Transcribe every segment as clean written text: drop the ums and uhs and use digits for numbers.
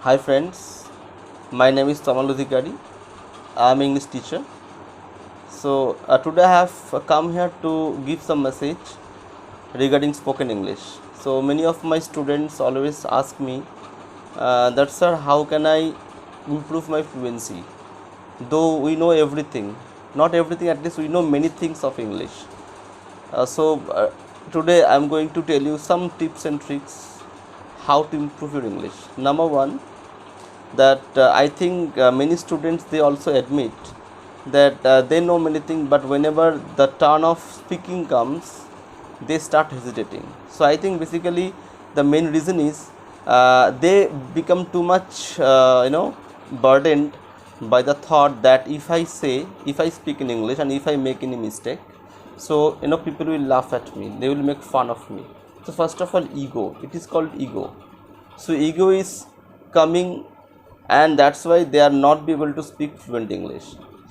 Hi friends, my name is Tamal Udhikari. I am English teacher. Today I have come here to give some message regarding spoken English. So many of my students always ask me that sir, how can I improve my fluency? Though we know everything, not everything, at least we know many things of English. Uh, so uh, Today I am going to tell you some tips and tricks how to improve your English. Number one, that I think many students they also admit that they know many things, but whenever the turn of speaking comes, they start hesitating. So I think basically the main reason is they become too much burdened by the thought that if I speak in English and if I make any mistake, so people will laugh at me, they will make fun of me. So first of all, ego, it is called ego. So ego is coming, and that's why they are not be able to speak fluent English.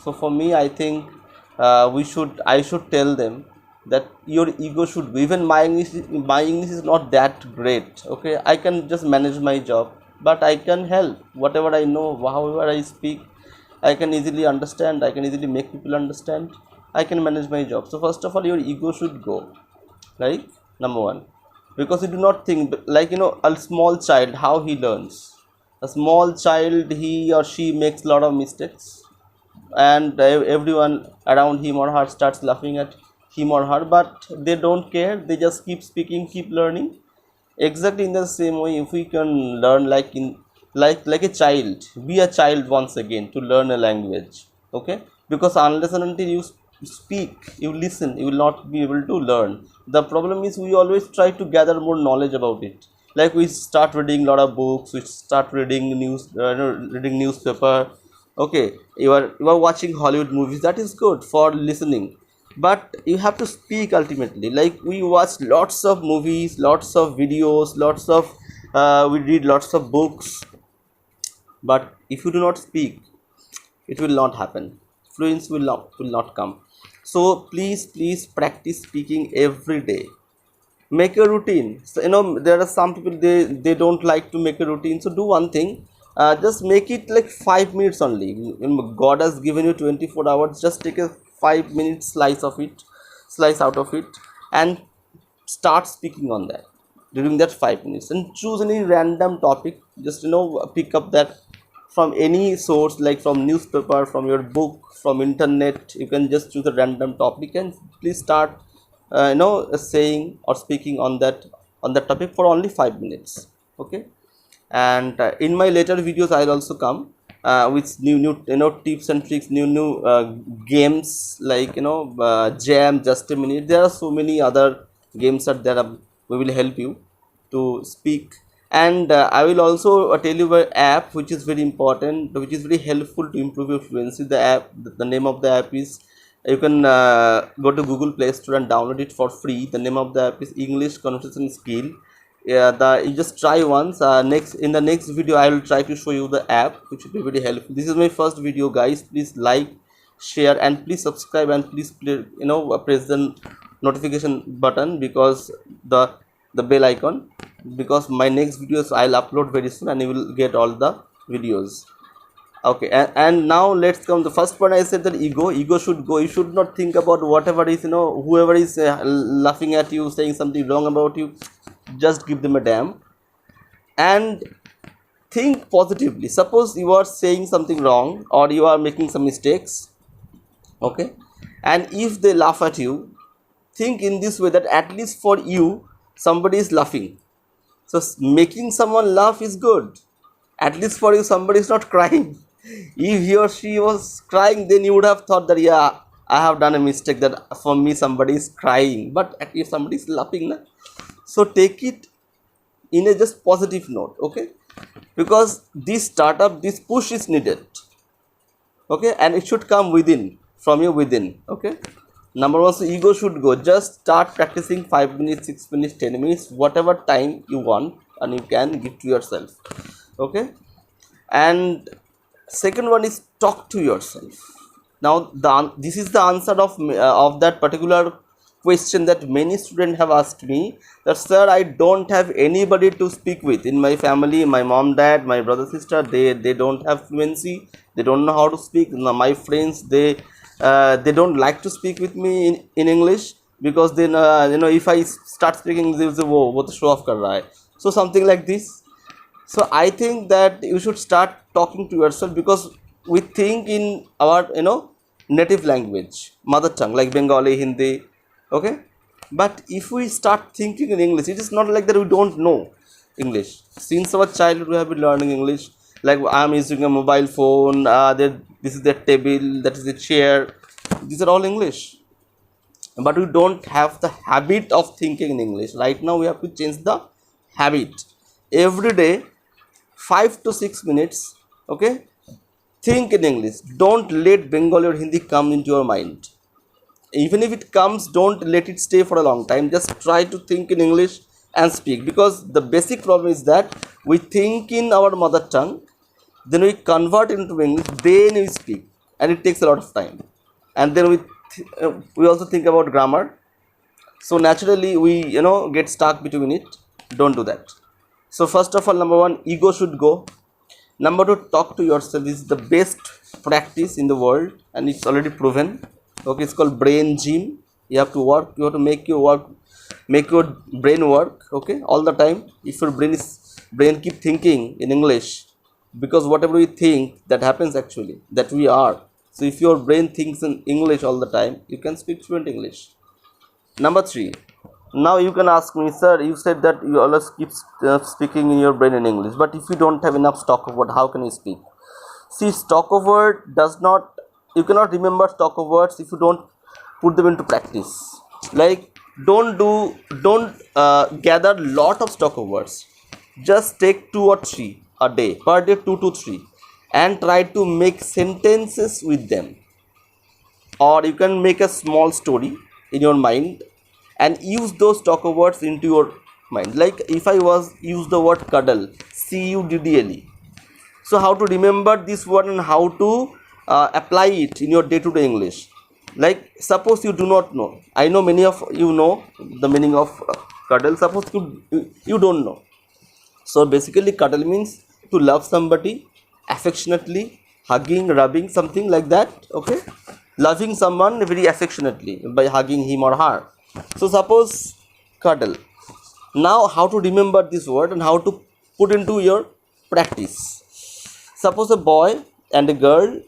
So for me, I think I should tell them that your ego should be, even my English is not that great, okay, I can just manage my job, but I can help whatever I know, however I speak, I can easily understand, I can easily make people understand, I can manage my job. So first of all, your ego should go, like, number one, because you do not think like, a small child, how he learns. A small child, he or she makes a lot of mistakes, and everyone around him or her starts laughing at him or her, but they don't care, they just keep speaking, keep learning. Exactly in the same way, if we can learn like a child, be a child once again to learn a language, okay, because unless and until you speak, you listen, you will not be able to learn. The problem is we always try to gather more knowledge about it, like we start reading a lot of books, we start reading reading newspaper, okay, you are watching Hollywood movies, that is good for listening, but you have to speak ultimately. Like, we watch lots of movies, lots of videos, lots of we read lots of books, but if you do not speak, it will not happen. Fluency will not come. So please practice speaking every day. Make a routine. So there are some people, they don't like to make a routine. So do one thing, just make it like 5 minutes only. God has given you 24 hours, just take a 5 minute slice out of it, and start speaking on that during that 5 minutes, and choose any random topic. Just pick up that from any source, like from newspaper, from your book, from internet. You can just choose a random topic and please start saying or speaking on that topic for only 5 minutes, okay. And in my later videos, I'll also come with new tips and tricks, new games, like jam, just a minute. There are so many other games that there are, we will help you to speak. And I will also tell you an app which is very important, which is very helpful to improve your fluency. The name of the app is, you can go to Google Play Store and download it for free. The name of the app is English Conversation Skill. Yeah, you just try once. Next, in the next video, I will try to show you the app, which will be very helpful. This is my first video, guys. Please like, share, and please subscribe, and please press the notification button, because the bell icon, because my next videos I'll upload very soon, and you will get all the videos. Okay, and now let's come. The first point, I said that ego should go. You should not think about whatever is, whoever is laughing at you, saying something wrong about you. Just give them a damn, and think positively. Suppose you are saying something wrong, or you are making some mistakes, okay, and if they laugh at you, think in this way, that at least for you somebody is laughing. So making someone laugh is good. At least for you, somebody is not crying. If he or she was crying, then you would have thought that, yeah, I have done a mistake, that for me somebody is crying. But if somebody is laughing, so take it in a just positive note, okay, because this startup, this push is needed, okay, and it should come from your within, okay. Number one, so ego should go. Just start practicing 5 minutes, 6 minutes, 10 minutes, whatever time you want, and you can give to yourself, okay. And second one is talk to yourself. Now this is the answer of that particular question that many students have asked me, that sir, I don't have anybody to speak with in my family. My mom, dad, my brother, sister, they don't have fluency, they don't know how to speak. Now, my friends, they don't like to speak with me in English, because then if I start speaking, they will say, whoa, what the show off kar raha hai. So something like this. So I think that you should start talking to yourself, because we think in our native language, mother tongue, like Bengali, Hindi, okay. But if we start thinking in English, it is not like that we don't know English. Since our childhood we have been learning English. Like I am using a mobile phone, this is the table, that is the chair, these are all English. But we don't have the habit of thinking in English. Right now we have to change the habit. Every day 5 to 6 minutes, okay, think in English. Don't let Bengali or Hindi come into your mind. Even if it comes, don't let it stay for a long time. Just try to think in English and speak, because the basic problem is that we think in our mother tongue, then we convert into English, then we speak, and it takes a lot of time. And then we also think about grammar, so naturally we get stuck between it. Don't do that. So first of all, number one, ego should go. Number two, talk to yourself. This is the best practice in the world, and it's already proven. Okay, it's called brain gym. You have to work, you have to make your brain work, okay, all the time. If your brain keep thinking in English, because whatever we think, that happens actually, that we are. So if your brain thinks in English all the time, you can speak fluent English. Number three, now you can ask me, sir, you said that you always keep speaking in your brain in English, but if you don't have enough stock of word, how can you speak? See, stock of word you cannot remember stock of words if you don't put them into practice. Like, don't gather lot of stock of words. Just take 2 or 3 a day, per day 2 to 3, and try to make sentences with them. Or you can make a small story in your mind and use those stock of words into your mind. Like if I use the word cuddle, cuddle. So how to remember this word and how to apply it in your day-to-day English. Like suppose you do not know, I know many of you know the meaning of cuddle. Suppose you don't know. So basically cuddle means to love somebody affectionately, hugging, rubbing, something like that, okay. Loving someone very affectionately by hugging him or her. So suppose cuddle. Now how to remember this word and how to put into your practice. Suppose a boy and a girl,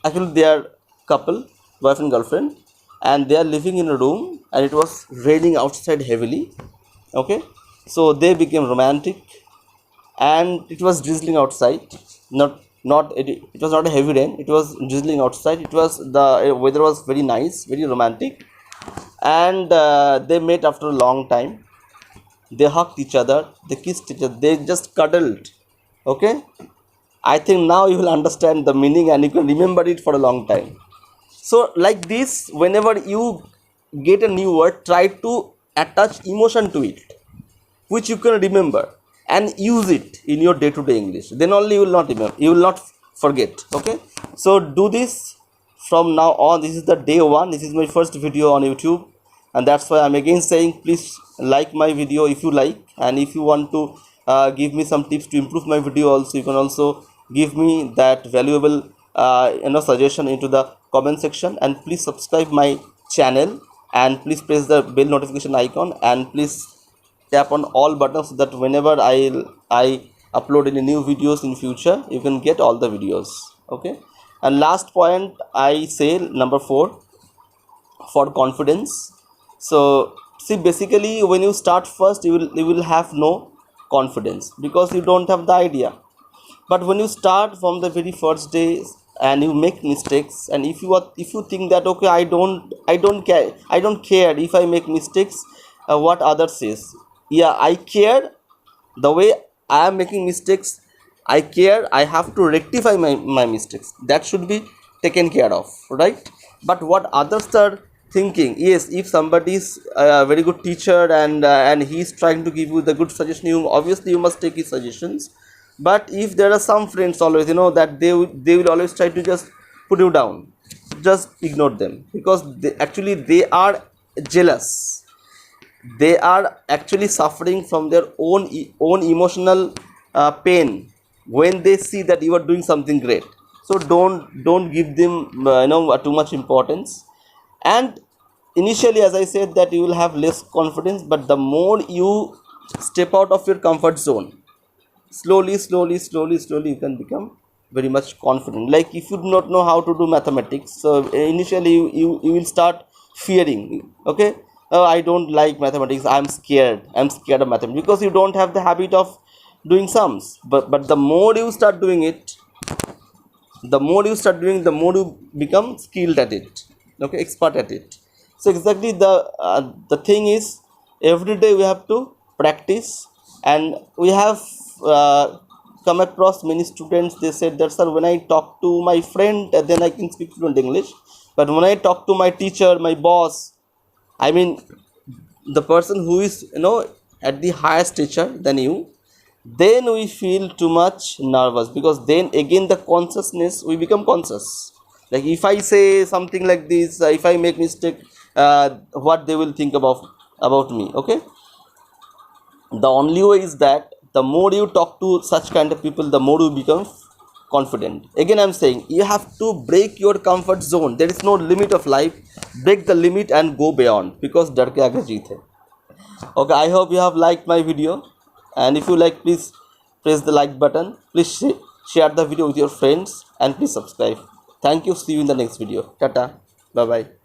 actually they are couple, boyfriend girlfriend, and they are living in a room, and it was raining outside heavily, okay. So they became romantic, and it was drizzling outside. It was not a heavy rain, it was drizzling outside. The weather was very nice, very romantic, and they met after a long time. They hugged each other, they kissed each other, they just cuddled, okay. I think now you will understand the meaning and you can remember it for a long time. So like this, whenever you get a new word, try to attach emotion to it, which you can remember, and use it in your day-to-day English. Then only you will not remember, you will not forget, okay. So do this from now on. This is the day one, this is my first video on YouTube, and that's why I'm again saying, please like my video if you like, and if you want to give me some tips to improve my video also, you can also give me that valuable suggestion into the comment section. And please subscribe my channel, and please press the bell notification icon, and please tap on all buttons so that whenever I upload any new videos in future, you can get all the videos, okay. And last point, I say number 4, for confidence. So see, basically when you start first, you will have no confidence because you don't have the idea. But when you start from the very first day and you make mistakes, and if you think that okay, I don't care if I make mistakes, what others says. Yeah, I care. The way I am making mistakes, I care. I have to rectify my mistakes. That should be taken care of, right? But what others are thinking, yes, if somebody is a very good teacher and he is trying to give you the good suggestion, obviously you must take his suggestions. But if there are some friends always, that they will always try to just put you down, just ignore them, because they are jealous. They are actually suffering from their own emotional pain when they see that you are doing something great. So don't give them too much importance. And initially, as I said, that you will have less confidence, but the more you step out of your comfort zone, slowly you can become very much confident. Like if you do not know how to do mathematics, so initially you will start fearing. Okay, oh, I don't like mathematics, I'm scared of mathematics, because you don't have the habit of doing sums. But the more you start doing it, the more you become skilled at it. Okay, expert at it. So exactly the thing is, every day we have to practice. And we have come across many students, they said that, sir, when I talk to my friend, then I can speak fluent English, but when I talk to my teacher, my boss, I mean the person who is at the highest stature than you, then we feel too much nervous, because then again the consciousness, we become conscious. Like if I say something like this, if I make mistake, what they will think about me. Okay, the only way is that the more you talk to such kind of people, the more you become confident. Again, I'm saying you have to break your comfort zone. There is no limit of life. Break the limit and go beyond, because डर के आगे जीत है. Okay, I hope you have liked my video, and if you like, please press the like button. Please share the video with your friends, and please subscribe. Thank you. See you in the next video. Tata. Bye bye.